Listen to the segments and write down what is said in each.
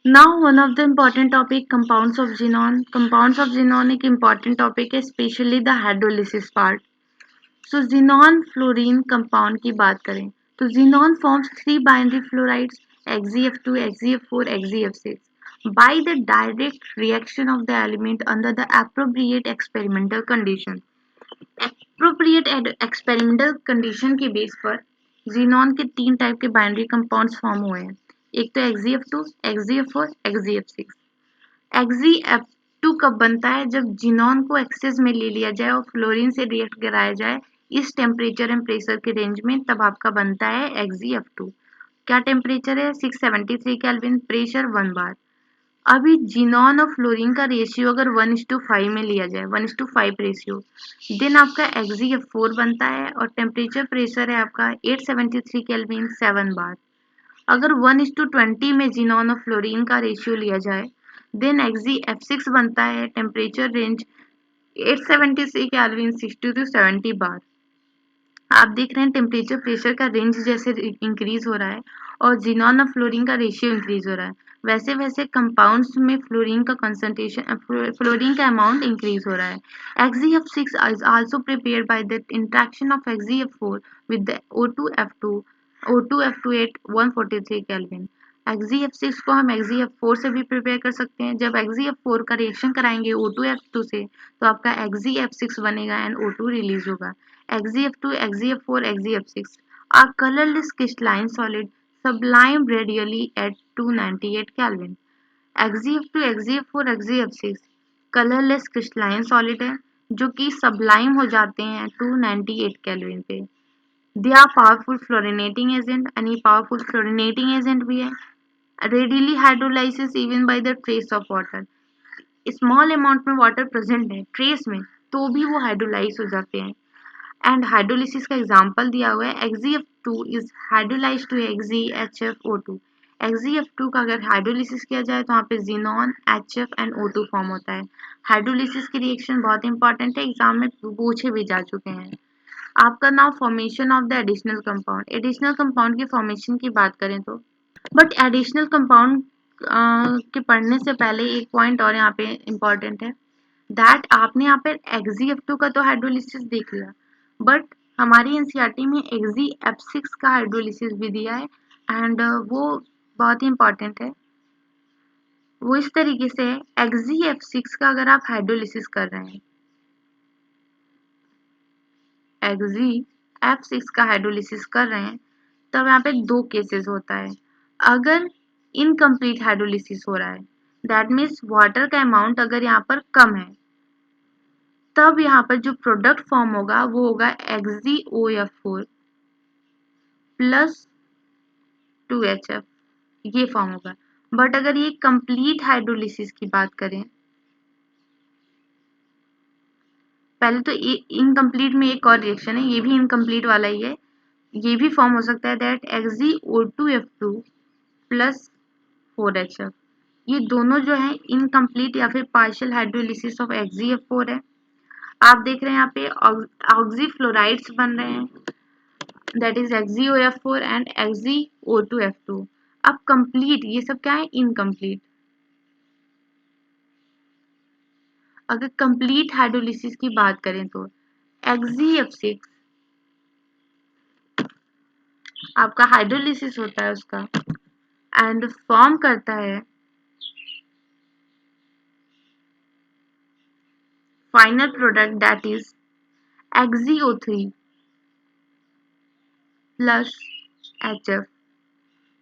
Now, one of the important topic, compounds of xenon. Compounds of xenon एक important topic है, especially the hydrolysis part. So, xenon fluorine compound की बात करें तो xenon forms three binary fluorides XeF2, XeF4, XeF6 by the direct reaction of the element under the appropriate experimental condition. Appropriate experimental condition के base पर xenon के तीन type के binary compounds form हुए हैं. एक तो XeF2, XeF4, XeF6. XeF2 कब बनता है? जब जिनॉन को एक्सेस में ले लिया जाए और फ्लोरीन से रिएक्ट कराया जाए इस टेम्परेचर एंड प्रेशर के रेंज में, तब आपका बनता है XeF2. क्या टेम्परेचर है? 673 केल्विन, प्रेशर 1 बार. अभी जिनॉन और फ्लोरीन का रेशियो अगर 1:5 में लिया जाए, 1:5 रेशियो, देन आपका XeF4 बनता है और टेम्परेचर प्रेशर है आपका 873 केल्विन, 7 बार. अगर 1:20 में जिनॉन और फ्लोरीन का रेशियो लिया जाए, देन XeF6 बनता है, टेम्परेचर रेंज 873 केल्विन, 60 to 70 बार. आप देख रहे हैं टेम्परेचर प्रेशर का रेंज जैसे इंक्रीज हो रहा है और जिनॉन और फ्लोरीन का रेशियो इंक्रीज हो रहा है, वैसे वैसे कंपाउंड्स में फ्लोरीन का कंसंट्रेशन, फ्लोरीन का अमाउंट इंक्रीज हो रहा है. XeF6 is also prepared by the interaction of XeF4 with the O2F2 at 143 Kelvin. XeF6 को हम XeF4 से भी प्रिपेयर कर सकते हैं. जब XeF4 का रिएक्शन कराएंगे O2F2 से तो आपका XeF6 बनेगा एंड O2 रिलीज होगा. XeF2, XeF4, XeF6 are colorless crystalline solid sublime radially at 298 Kelvin. XeF2, XeF4, XeF6 colourless crystalline solid है जो कि सबलाइम हो जाते हैं 298 केल्विन पे. They are powerful fluorinating agent, यानी पावरफुल फ्लोरिनेटिंग एजेंट भी है. Readily hydrolysis even by the trace of water. Small amount में वाटर प्रेजेंट है ट्रेस में तो भी वो हाइड्रोलाइज हो जाते हैं. एंड हाइड्रोलिसिस का एग्जांपल दिया हुआ है XeF2 is hydrolysed to XeHFO2. XeF2 का अगर हाइड्रोलिसिस किया जाए तो वहाँ पे xenon, HF and O2 form होता है. हाइड्रोलिसिस की रिएक्शन बहुत इंपॉर्टेंट है, एग्जाम में पूछे भी जा चुके हैं. आपका now formation of the additional compound. Additional compound की फॉर्मेशन की बात करें तो बट एडिशनल कंपाउंड के पढ़ने से पहले एक पॉइंट और यहाँ पे इम्पॉर्टेंट है दैट आपने यहाँ पे XeF2 का तो हाइड्रोलिसिस देख लिया, बट हमारी एनसीईआरटी में XeF6 का हाइड्रोलिसिस भी दिया है एंड वो बहुत ही इम्पॉर्टेंट है. वो इस तरीके से है, XeF6 का अगर आप हाइड्रोलिसिस कर रहे हैं, XeF6 का हाइड्रोलिसिस कर रहे हैं, तब यहाँ पे दो केसेस होता है. अगर इनकम्प्लीट हाइड्रोलिसिस हो रहा है, दैट मीन्स वाटर का अमाउंट अगर यहाँ पर कम है, तब यहाँ पर जो प्रोडक्ट फॉर्म होगा वो होगा XeOF4 प्लस 2HF, ये फॉर्म होगा. बट अगर ये कंप्लीट हाइड्रोलिसिस की बात करें, पहले तो इनकम्प्लीट में एक और रिएक्शन है, ये भी इनकम्प्लीट वाला ही है, ये भी फॉर्म हो सकता है दैट XeO2F2 प्लस 4HF. ये दोनों जो है इनकम्प्लीट या फिर पार्शियल हाइड्रोलिसिस ऑफ XeF4 है. आप देख रहे हैं यहाँ पे ऑक्सीफ्लोराइड्स बन रहे हैं, that is XeOF4 and XeO2F2. अब कंप्लीट, ये सब क्या है? इनकम्प्लीट. अगर कंप्लीट हाइड्रोलिसिस की बात करें तो XeF6 आपका हाइड्रोलिसिस होता है उसका एंड फॉर्म करता है final product that is XeO3 plus HF.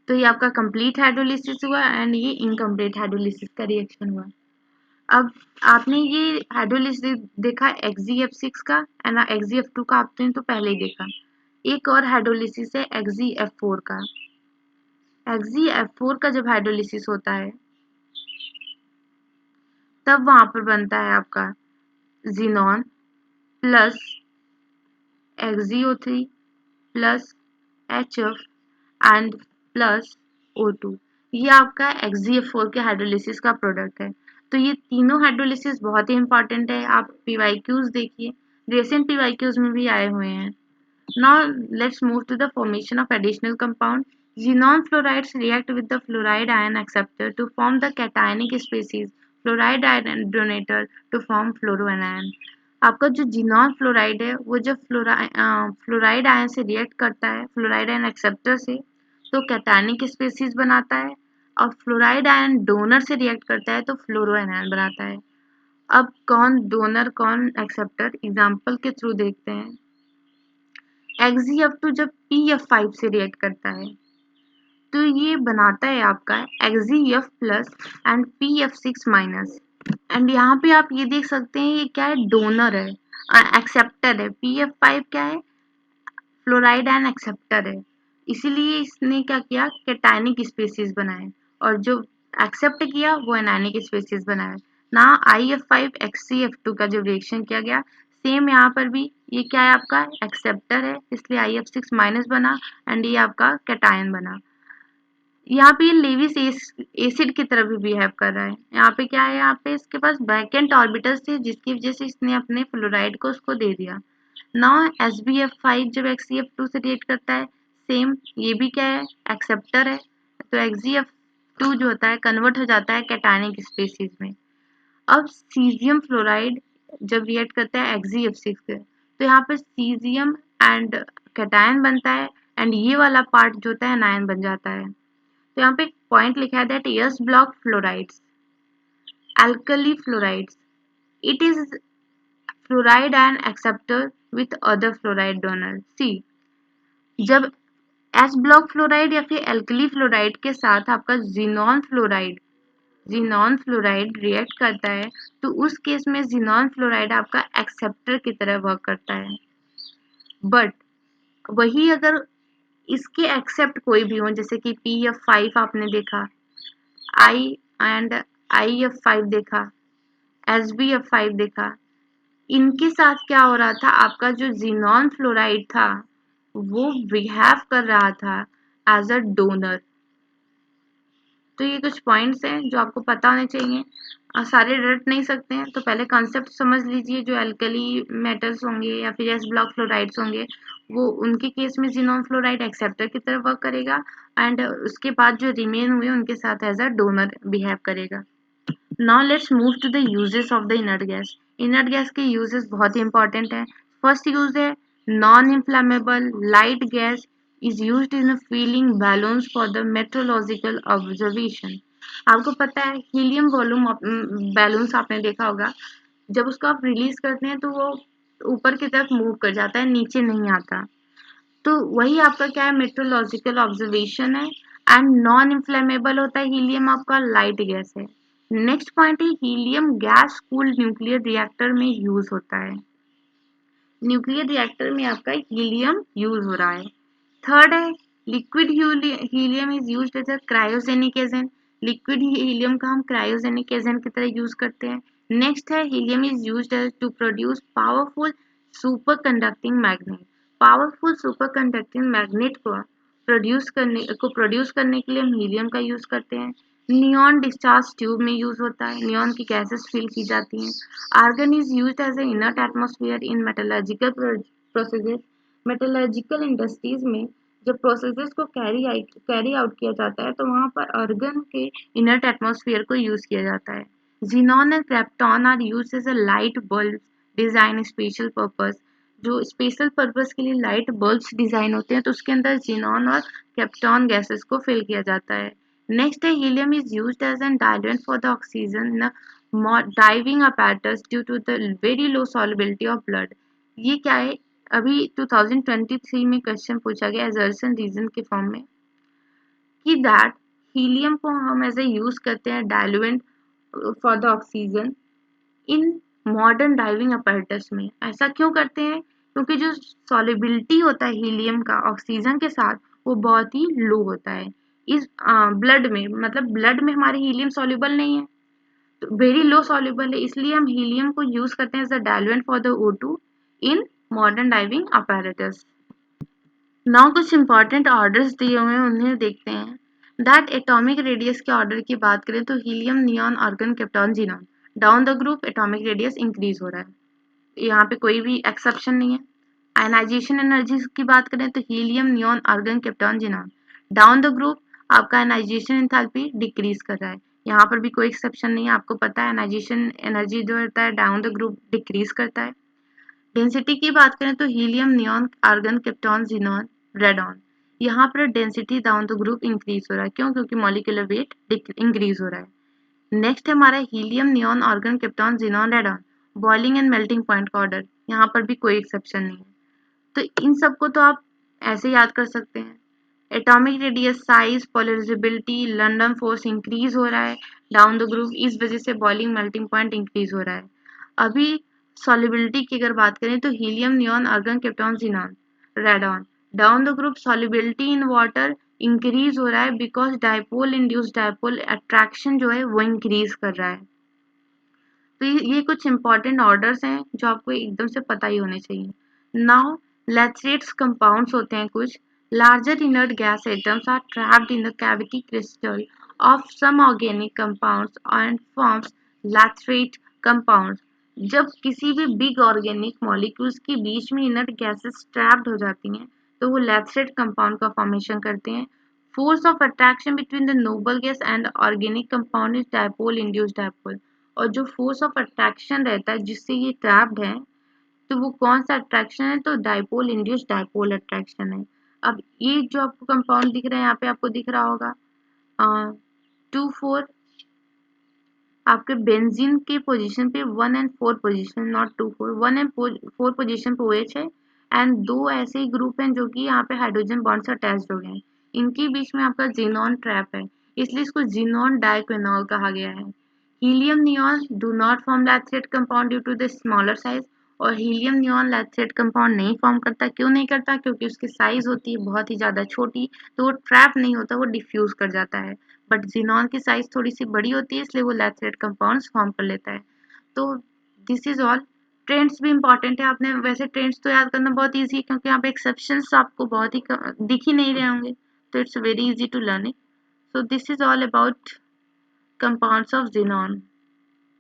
तो ये आपका कंप्लीट हाइड्रोलिसिस हुआ एंड ये इनकम्प्लीट हाइड्रोलिसिस का रिएक्शन हुआ. अब आपने ये हाइड्रोलिसिस देखा XeF6 का एंड XeF2 का आपने तो पहले ही देखा. एक और हाइड्रोलिसिस है XeF4 का. XeF4 का जब हाइड्रोलिसिस होता है तब वहां पर बनता है आपका xenon plus XeO3 plus HF and plus O2. ये आपका XeF4 के हाइड्रोलिसिस का प्रोडक्ट है. तो ये तीनों हाइड्रोलिसिस बहुत ही इंपॉर्टेंट है. आप PYQs देखिए, रिसेंट PYQs में भी आए हुए हैं. Now let's move to the formation of additional compound. Xenon fluorides react with the fluoride ion acceptor to form the cationic species fluoride ion donator to form fluoroanion. आपका जो xenon fluoride है वो जब फ्लोराइड आयन से react करता है fluoride ion acceptor से तो कैटायनिक स्पीसीज बनाता है और फ्लोराइड आयन डोनर से रिएक्ट करता है तो फ्लोरोएनायन बनाता है। अब कौन डोनर कौन एक्सेप्टर एग्जांपल के थ्रू देखते हैं। XgF2 जब PF5 से रिएक्ट करता है तो ये बनाता है आपका XgF plus and PF6 minus. And यहाँ पे आप ये देख सकते हैं ये क्या है, डोनर है, एक्सेप्टर है। PF5 क्या है, फ्लोराइड एंड एक्सेप्टर है, इसीलिए इसने क्या किया, कैटायनिक स्पीसीज बनाए और जो एक्सेप्ट किया वो एनायनिक स्पीसीज बनाए ना। IF5 XCF2 का जो रिएक्शन किया गया सेम यहाँ पर भी ये क्या है आपका एक्सेप्टर है, इसलिए IF6 माइनस बना एंड ये आपका कैटायन बना। यहाँ पे ये लेविस एसिड की तरह भी बिहेव कर रहा है। यहाँ पे क्या है, यहाँ पे इसके पास वैकेंट ऑर्बिटल्स थे जिसकी वजह से इसने अपने फ्लोराइड को उसको दे दिया। नाउ SbF5 जब XCF2 से रिएक्ट करता है सेम ये भी क्या है एक्सेप्टर है, तो XgF2 जो होता है कन्वर्ट हो जाता है कैटायनिक स्पीसीज में। अब सीजियम फ्लोराइड जब रिएक्ट करता है XgF6 से तो यहाँ पे सीजियम एंड कैटायन बनता है एंड ये वाला पार्ट जो होता है एनायन बन जाता है। तो यहाँ पे एक पॉइंट लिखा है that S block fluorides, alkali fluorides, it is fluoride ion acceptor with other fluoride donor। C जब S block fluoride या फिर alkali fluoride के साथ आपका xenon fluoride रिएक्ट करता है तो उस केस में xenon fluoride आपका एक्सेप्टर की तरह वर्क करता है। बट वही अगर इसके एक्सेप्ट कोई भी हो जैसे कि PF5 आपने देखा, I एंड IF5 देखा, SbF5 देखा, इनके साथ क्या हो रहा था, आपका जो xenon फ्लोराइड था वो बिहेव कर रहा था एज अ डोनर। तो ये कुछ पॉइंट्स हैं जो आपको पता होने चाहिए। सारे रट नहीं सकते हैं तो पहले कॉन्सेप्ट समझ लीजिए। जो एल्कली मेटल्स होंगे या फिर एस ब्लॉक फ्लोराइड्स होंगे वो उनके केस में xenon फ्लोराइड एक्सेप्टर की तरह वर्क करेगा एंड उसके बाद जो रिमेन हुए उनके साथ एज अ डोनर बिहेव करेगा। Now let's move to the uses of the inert gas। inert gas के uses बहुत ही important है। First use है non-inflammable light gas is used in filling balloons for the meteorological observation। आपको पता है helium volume balloons आपने देखा होगा, जब उसको आप रिलीज करते हैं तो वो ऊपर की तरफ मूव कर जाता है, नीचे नहीं आता। तो वही आपका क्या है, मेट्रोलॉजिकल ऑब्जर्वेशन है एंड नॉन इन्फ्लेमेबल होता है हीलियम, आपका लाइट गैस है। नेक्स्ट पॉइंट है helium gas cooled nuclear reactor में यूज होता है। न्यूक्लियर रिएक्टर में आपका हीलियम यूज हो रहा है। थर्ड है liquid helium is used as a cryogenic agent. Liquid helium का हम क्रायोजेनिक एजेंट की तरह यूज करते हैं। नेक्स्ट है helium is used to produce powerful superconducting magnet. Powerful superconducting magnet को प्रोड्यूस करने के लिए हम हीलियम का यूज करते हैं। नियॉन डिस्चार्ज ट्यूब में यूज होता है, नियॉन की गैसेस फिल की जाती हैं। Argon is used as a inert atmosphere in metallurgical processes. Metallurgical industries में जब प्रोसेसेस को कैरी आउट किया जाता है तो वहाँ पर आर्गन के इनर्ट एटमॉस्फेयर को यूज किया जाता है। Xenon and krypton are used as a light bulb design special purpose. जो स्पेशल पर्पस के लिए लाइट बल्ब्स डिजाइन होते हैं तो उसके अंदर जीनॉन और कैप्टॉन गैसेस को फिल किया जाता है। नेक्स्ट है helium is used as an diluent for the oxygen diving apparatus due to the very low solubility of blood. ये क्या है, अभी 2023 में क्वेश्चन पूछा गया एजर्सन रीजन के फॉर्म में कि दैट हीलियम को हम एज ए यूज करते हैं diluent for the oxygen in modern diving apparatus में। ऐसा क्यों करते हैं, क्योंकि जो सॉलिबिलिटी होता है हीलियम का ऑक्सीजन के साथ वो बहुत ही लो होता है इस ब्लड में, मतलब ब्लड में हमारे हीलियम सॉल्युबल नहीं है, तो वेरी लो सॉल्युबल है, इसलिए हम हीलियम को यूज करते हैं as a diluent for the O2 in modern diving apparatus. Now कुछ इंपॉर्टेंट ऑर्डर्स दिए हुए हैं उन्हें देखते हैं। दैट एटॉमिक रेडियस के ऑर्डर की बात करें तो helium, neon, argon, krypton, xenon. Down the group atomic radius increase हो रहा है, यहाँ पे कोई भी एक्सेप्शन नहीं है। आयनाइजेशन एनर्जी की बात करें तो helium, neon, argon, krypton, xenon. Down the group आपका एनाइजेशन एंथैल्पी डिक्रीज कर रहा है, यहाँ पर भी कोई एक्सेप्शन नहीं है, आपको पता है एनाइजेशन एनर्जी जो होता है डाउन द ग्रुप डिक्रीज करता है। डेंसिटी की बात करें तो helium, neon, argon, krypton, xenon, radon, यहाँ पर density down the group increase हो रहा है। क्यों? क्योंकि मॉलिक्यूलर वेट इंक्रीज हो रहा है। नेक्स्ट है हमारा helium, neon, argon, krypton, xenon, radon, boiling and melting point का ऑर्डर, यहाँ पर भी कोई एक्सेप्शन नहीं है। तो इन सबको तो आप ऐसे याद कर सकते हैं। Atomic radius, size, polarisability, London force increase हो रहा है डाउन द ग्रुप, इस वजह से बॉइलिंग मेल्टिंग पॉइंट इंक्रीज हो रहा है। अभी सॉल्युबिलिटी की अगर बात करें तो helium, neon, argon, krypton, xenon, radon, down the group solubility in water increase हो रहा है because dipole induced dipole attraction जो है वो इंक्रीज कर रहा है। तो ये कुछ इंपॉर्टेंट ऑर्डर्स हैं जो आपको एकदम से पता ही होने चाहिए। नाउ लैचरेट्स कंपाउंड्स होते हैं कुछ। Larger inert gas atoms are trapped in the cavity crystal of some organic compounds and forms clathrate compounds. जब किसी भी बिग ऑर्गेनिक मॉलिक्यूल्स के बीच में इनर्ट गैसेस ट्रैप्ड हो जाती हैं तो वो लैचरेट कंपाउंड का फॉर्मेशन करते हैं। Force of attraction between the noble gas and organic compound is dipole induced dipole. और जो फोर्स ऑफ अट्रैक्शन रहता है जिससे ये ट्रैप्ड है तो वो कौन सा अट्रैक्शन है? तो डायपोल इंड्यूस्ड डायपोल अट्रैक्शन है। अब ये जो आपको कंपाउंड दिख रहा है यहाँ पे आपको दिख रहा होगा 2 4 आपके बेंजीन के पोजीशन पे 1 and 4 position, not 2 4, 1 and 4 position पे OH है एंड दो ऐसे ही ग्रुप हैं जो कि यहाँ पे हाइड्रोजन बॉन्ड से अटैच्ड हो गए हैं। इनके बीच में आपका जीनॉन ट्रैप है, इसलिए इसको जीनॉन डाइक्विनॉल कहा गया है। Helium neon do not form clathrate compound due to the smaller size, और हीलियम नियॉन लैचरेट कंपाउंड नहीं फॉर्म करता। क्यों नहीं करता? क्योंकि उसकी साइज होती है बहुत ही ज़्यादा छोटी, तो वो ट्रैप नहीं होता, वो डिफ्यूज कर जाता है। बट जीनॉन की साइज थोड़ी सी बड़ी होती है इसलिए वो लैचरेट कंपाउंड्स फॉर्म कर लेता है। तो दिस इज ऑल। ट्रेंड्स भी इंपॉर्टेंट है, आपने वैसे ट्रेंड्स तो याद करना बहुत ईजी है क्योंकि यहाँ पे एक्सेप्शंस आपको बहुत ही दिख ही नहीं रहे होंगे, तो it's very easy to learn it. So this is all about compounds of xenon.